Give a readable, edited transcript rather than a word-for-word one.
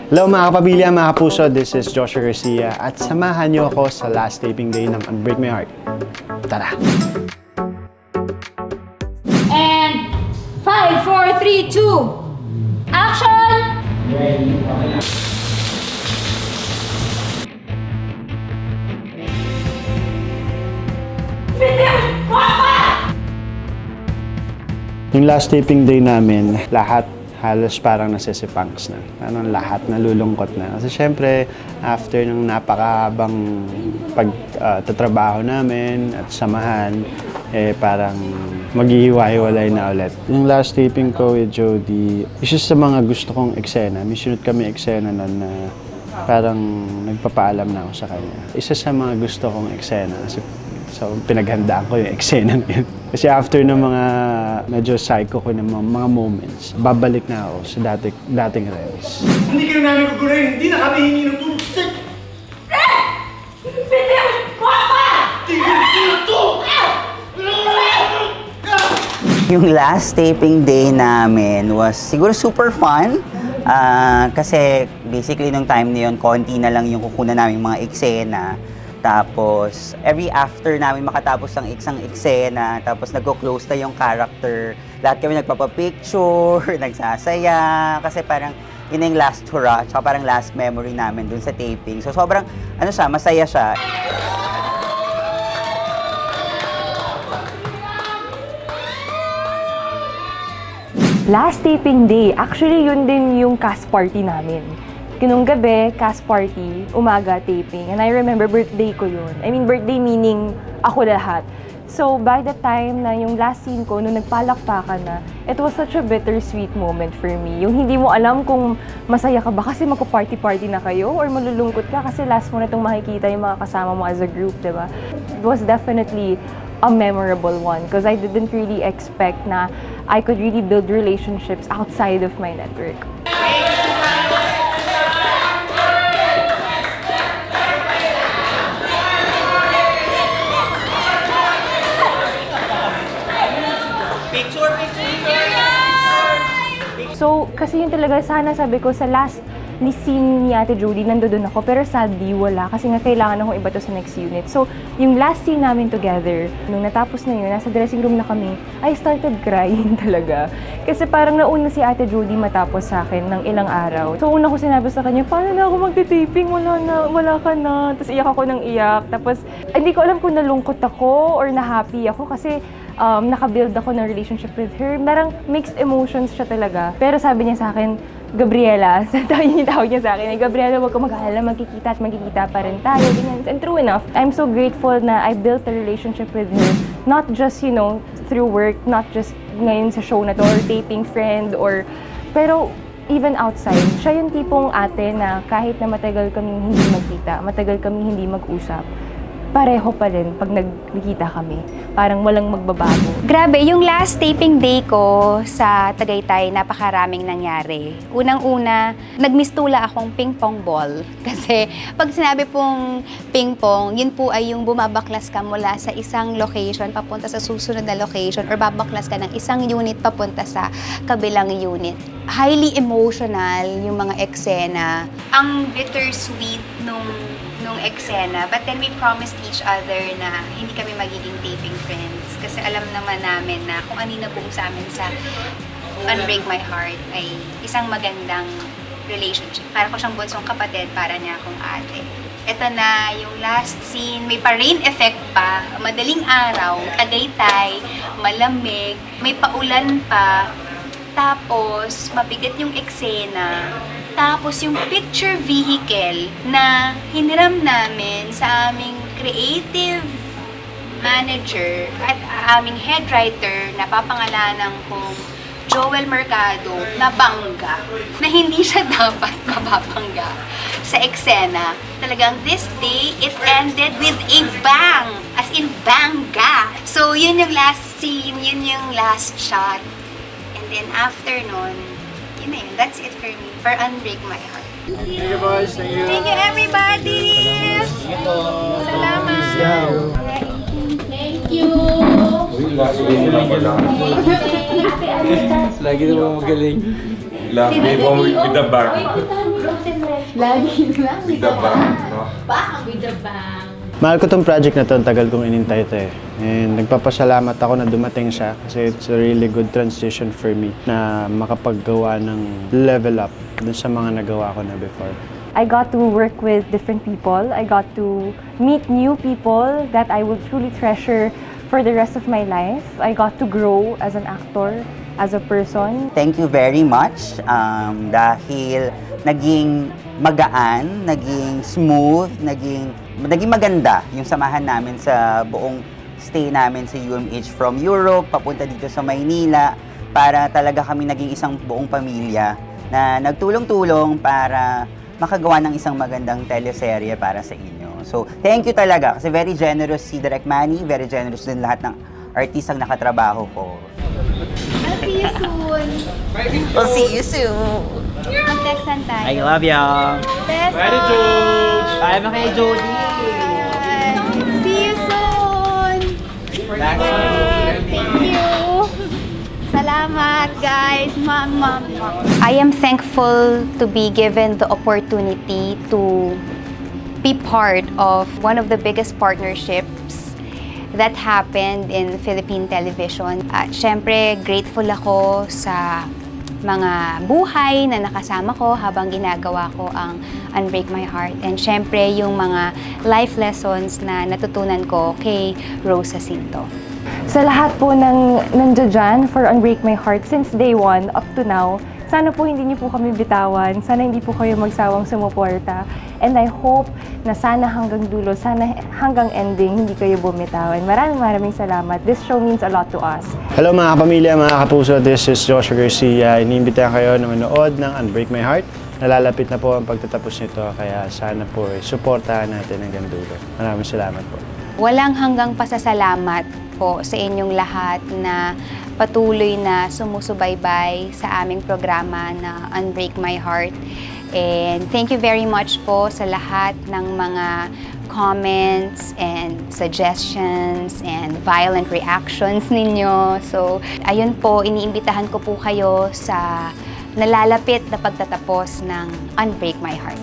Hello mga kapamilya, mga kapuso, this is Joshua Garcia at samahan niyo ako sa last taping day ng Unbreak My Heart. Tara! And 5, 4, 3, 2, action! Yung last taping day namin, lahat halos parang nasisipangs na. Parang lahat nalulungkot na. Kasi syempre, after ng napakahabang pagtatrabaho namin at samahan, parang maghihiwa-hiwalay na ulit. Yung last taping ko with Jody, isa sa mga gusto kong eksena. May sunod kami eksena nun na parang nagpapaalam na ako sa kanya. Isa sa mga gusto kong eksena. So, pinaghandaan ko yung eksena na yun. Kasi after ng mga medyo psycho ko ng mga moments, babalik na ako sa dating Renz. Hindi ka na namin gugulayin, hindi na kami hingi ng tulong. Stick! Tigil ko na to! Yung last taping day namin was siguro super fun. Kasi basically nung time na yun, konti na lang yung kukunan namin mga eksena. Tapos, every after namin makatapos ng isang eksena, tapos nagko-close na yung character, lahat kami nagpapapicture, nagsasaya, kasi parang yun na yung last hurrah, tsaka parang last memory namin dun sa taping. So, sobrang, masaya siya. Last taping day, actually yun din yung cast party namin. Nung gabi, cast party, umaga taping. And I remember birthday ko yun. I mean, birthday meaning ako lahat. So, by the time na yung last scene ko, nung nagpalakpakan na, it was such a bittersweet moment for me. Yung hindi mo alam kung masaya ka ba kasi magpa-party-party na kayo or malulungkot ka kasi last mo na itong makikita yung mga kasama mo as a group, di ba? It was definitely a memorable one because I didn't really expect na I could really build relationships outside of my network. So, kasi yun talaga, sana sabi ko, sa last scene ni Ate Jody, nandoon ako, pero sadly, wala. Kasi nga, kailangan akong iba to sa next unit. So, yung last scene namin together, nung natapos na yun, nasa dressing room na kami, I started crying talaga. Kasi parang nauna si Ate Jody matapos sa akin ng ilang araw. So, una ko sinabi sa kanya, paano na ako magti-taping? Wala ka na. Tapos iyak ako ng iyak. Tapos, hindi ko alam kung nalungkot ako or na-happy ako kasi nakabuild ako ng relationship with her. Parang mixed emotions siya talaga. Pero sabi niya sa akin, Gabriela, yung tawag niya sa akin, Gabriela, huwag ka mag-alala, magkikita at magkikita pa rin tayo. And true enough, I'm so grateful na I built a relationship with her. Not just, through work, not just ngayon sa show na to, or taping friend, pero even outside. Siya yung tipong ate na kahit na matagal kaming hindi magkita, matagal kaming hindi mag-usap, pareho pa rin pag nagkikita kami. Parang walang magbabago. Grabe, yung last taping day ko sa Tagaytay, napakaraming nangyari. Unang-una, nagmistula akong ping-pong ball. Kasi pag sinabi pong ping-pong, yun po ay yung bumabaklas ka mula sa isang location papunta sa susunod na location or babaklas ka ng isang unit papunta sa kabilang unit. Highly emotional yung mga eksena. Ang bittersweet nung eksena, but then we promised each other na hindi kami magiging taping friends kasi alam naman namin na kung anino po sa amin sa Unbreak My Heart ay isang magandang relationship. Para ko siyang bunsong kapatid, para niya akong ate. Ito na yung last scene, may pa-rain effect pa, madaling araw, Tagaytay, malamig, may paulan pa, tapos mabigat yung eksena. Tapos yung picture vehicle na hiniram namin sa aming creative manager at aming head writer na papangalanan kong Joel Mercado na bangga, na hindi siya dapat mababangga sa eksena. Talagang this day, it ended with a bang! As in bangga! So yun yung last scene, yun yung last shot. And then after nun, yun na yun. That's it for me. For Unbreak My Heart. Thank you boys, thank you. Thank you everybody! Salamat! Thank you! Lagi naman magaling. Last day with the bag. Lagi lang. Bidabang, no? Baka bidabang. Mahal ko tong project na to, ang tagal kong inintay ito eh. And nagpapasalamat ako na dumating siya kasi it's a really good transition for me na makapaggawa ng level up dun sa mga nagawa ko na before. I got to work with different people. I got to meet new people that I will truly treasure for the rest of my life. I got to grow as an actor, as a person. Thank you very much dahil naging magaan, naging smooth, naging maganda yung samahan namin sa buong stay namin sa UMH from Europe, papunta dito sa Maynila, para talaga kami naging isang buong pamilya na nagtulong-tulong para makagawa ng isang magandang teleserye para sa inyo. So, thank you talaga kasi very generous si Direk Manny, very generous din lahat ng artistang nakatrabaho ko. I'll see you soon. We'll see you soon! Mag-textan tayo. I love ya. Best Bye, Jules! Bye mga kay Jody. See you soon. Thank you. Salamat, guys. Mom. I am thankful to be given the opportunity to be part of one of the biggest partnerships that happened in Philippine television. At syempre, grateful ako sa mga buhay na nakasama ko habang ginagawa ko ang Unbreak My Heart. And syempre, yung mga life lessons na natutunan ko kay Rose Jacinto. Sa lahat po ng nandiyan dyan for Unbreak My Heart since day one up to now, sana po hindi niyo po kami bitawan, sana hindi po kayo magsawang sumuporta. And I hope na sana hanggang dulo, sana hanggang ending, hindi kayo bumitawan. Maraming salamat. This show means a lot to us. Hello mga kapamilya, mga kapuso, this is Joshua Garcia. Iniimbitahan kayo na manood ng Unbreak My Heart. Nalalapit na po ang pagtatapos nito, kaya sana po suportahan natin hanggang dulo. Maraming salamat po. Walang hanggang pasasalamat po sa inyong lahat na patuloy na sumusubaybay sa aming programa na Unbreak My Heart. And thank you very much po sa lahat ng mga comments and suggestions and violent reactions ninyo. So, ayun po, iniimbitahan ko po kayo sa nalalapit na pagtatapos ng Unbreak My Heart.